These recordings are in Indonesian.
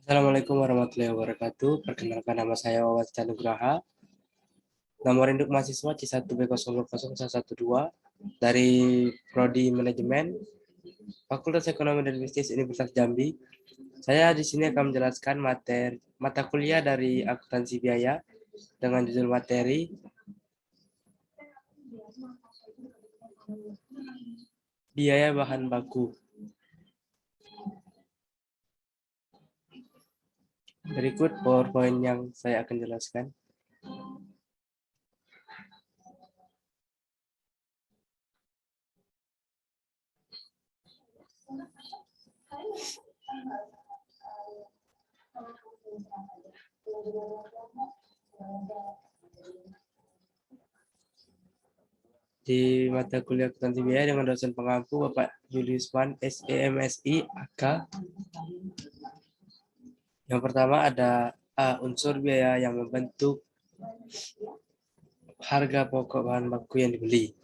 Assalamualaikum warahmatullahi wabarakatuh. Perkenalkan, nama saya Wawan Canugraha. Nomor induk mahasiswa C1B00112 dari Prodi Manajemen Fakultas Ekonomi dan Bisnis Universitas Jambi. Saya di sini akan menjelaskan mata kuliah dari akuntansi biaya dengan judul materi biaya bahan baku. Berikut PowerPoint yang saya akan jelaskan. Di mata kuliah akuntansi biaya dengan dosen pengampu Bapak Julius Wan, SEMSI, AK. Yang pertama ada A, unsur biaya yang membentuk harga pokok bahan baku yang dibeli.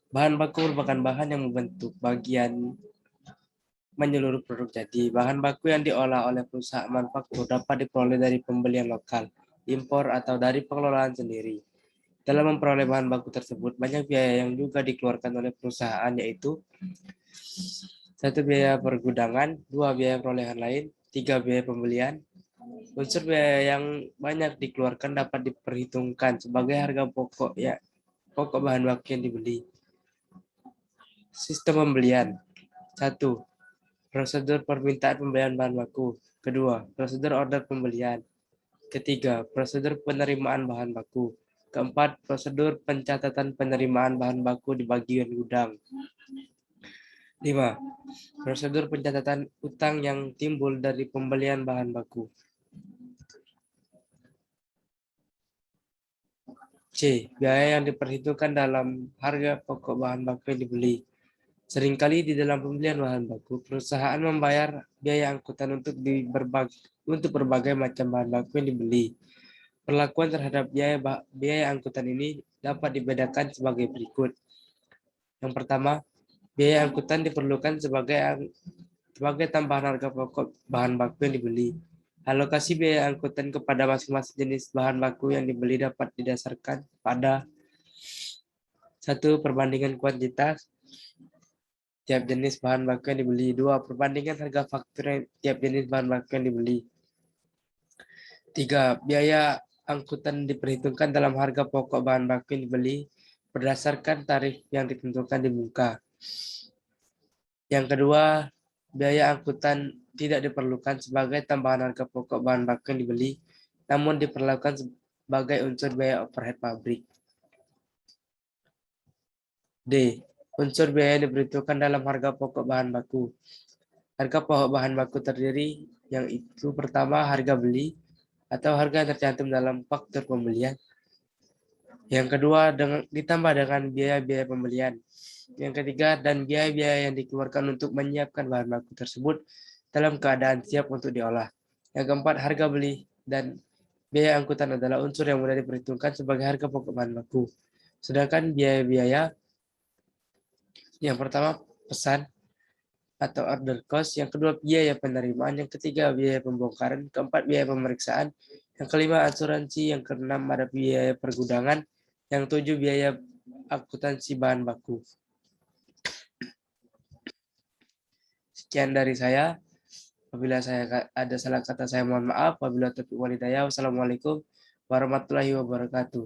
Bahan baku merupakan bahan yang membentuk bagian menyeluruh produk jadi. Bahan baku yang diolah oleh perusahaan manufaktur dapat diperoleh dari pembelian lokal, impor, atau dari pengelolaan sendiri. Dalam memperoleh bahan baku tersebut, banyak biaya yang juga dikeluarkan oleh perusahaan, yaitu 1. Biaya pergudangan, 2. Biaya perolehan lain, 3. Biaya pembelian. Unsur biaya yang banyak dikeluarkan dapat diperhitungkan sebagai harga pokok bahan baku yang dibeli. Sistem pembelian. 1. Prosedur permintaan pembelian bahan baku. 2. Prosedur order pembelian. 3. Prosedur penerimaan bahan baku. 4. Prosedur pencatatan penerimaan bahan baku di bagian gudang. 5. Prosedur pencatatan utang yang timbul dari pembelian bahan baku. C. Biaya yang diperhitungkan dalam harga pokok bahan baku yang dibeli. Seringkali di dalam pembelian bahan baku, perusahaan membayar biaya angkutan untuk berbagai macam bahan baku yang dibeli. Perlakuan terhadap biaya angkutan ini dapat dibedakan sebagai berikut. Yang pertama, biaya angkutan diperlukan sebagai tambahan harga pokok bahan baku yang dibeli. Alokasi biaya angkutan kepada masing-masing jenis bahan baku yang dibeli dapat didasarkan pada 1. Perbandingan kuantitas tiap jenis bahan baku yang dibeli. 2. Perbandingan harga faktur tiap jenis bahan baku yang dibeli. 3. Biaya angkutan diperhitungkan dalam harga pokok bahan baku yang dibeli berdasarkan tarif yang ditentukan di muka. Yang kedua, biaya angkutan tidak diperlukan sebagai tambahan harga pokok bahan baku yang dibeli, namun diperlakukan sebagai unsur biaya overhead pabrik. D. Unsur biaya yang diperhitungkan dalam harga pokok bahan baku. Harga pokok bahan baku terdiri yang itu pertama harga beli atau harga yang tercantum dalam faktur pembelian. Yang kedua ditambah dengan biaya-biaya pembelian. Yang ketiga dan biaya-biaya yang dikeluarkan untuk menyiapkan bahan baku tersebut dalam keadaan siap untuk diolah. Yang keempat, harga beli dan biaya angkutan adalah unsur yang mudah diperhitungkan sebagai harga pokok bahan baku. Sedangkan biaya-biaya yang pertama pesan atau order cost, yang kedua biaya penerimaan, yang ketiga biaya pembongkaran, keempat biaya pemeriksaan, yang kelima asuransi, yang keenam ada biaya pergudangan, yang tujuh biaya akuntansi bahan baku. Sekian dari saya. Apabila saya ada salah kata, saya mohon maaf. Wabillahi taufiq wal hidayah. Wassalamualaikum warahmatullahi wabarakatuh.